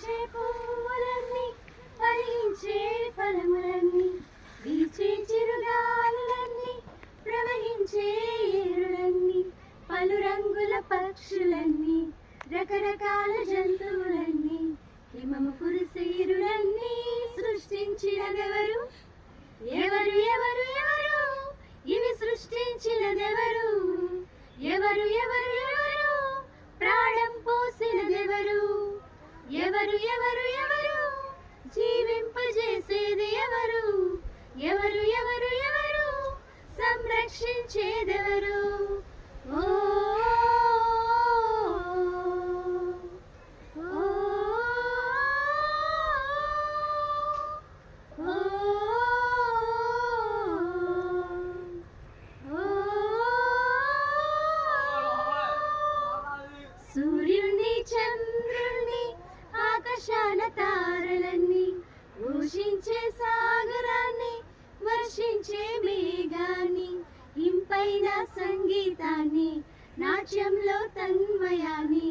విరిసే పువ్వులన్నీ ఫలించే ఫలములన్నీ వీచే చిరుగాలులన్నీ ప్రవహించే ఏరులన్నీ పలు రంగుల పక్షులన్నీ రకరకాల జంతువులన్నీ హిమము కురిసేరులన్నీ సృష్టించినదెవరు? ఎవరు ఎవరు ఎవరు ఇవి సృష్టించినదెవరు? ఎవరు ఎవరు ఎవరు ప్రాణం పోసినదెవరు? ఎవరు ఎవరు ఎవరు జీవింపజేసేది ఎవరు? ఎవరు ఎవరు ఎవరు సంరక్షించేదెవరు? ఓ సూర్యుణ్ణి చంద్రుణ్ణి ఆకాశాన తారలన్నీ ఘోషించే సాగరాన్ని వర్షించే మేఘాన్ని ఇంపైన సంగీతాన్ని నాట్యంలో తన్మయాన్ని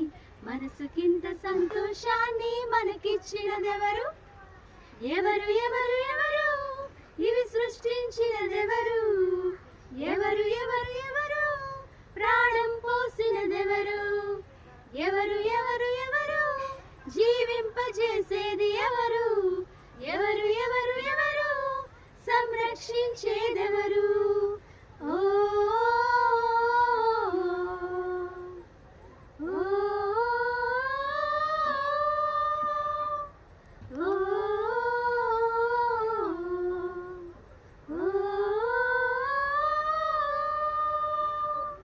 మనసుకింత సంతోషాన్ని మనకిచ్చినదెవరు? ఎవరు ఎవరు ఎవరు ఇవి సృష్టించినదెవరు? ఎవరు ఎవరు ఎవరు ప్రాణం పోసినదెవరు? ఎవరు ఎవరు ఎవరు జీవింపజేసేది ఎవరు? ఎవరు ఎవరు ఎవరు సంరక్షించేదెవరు?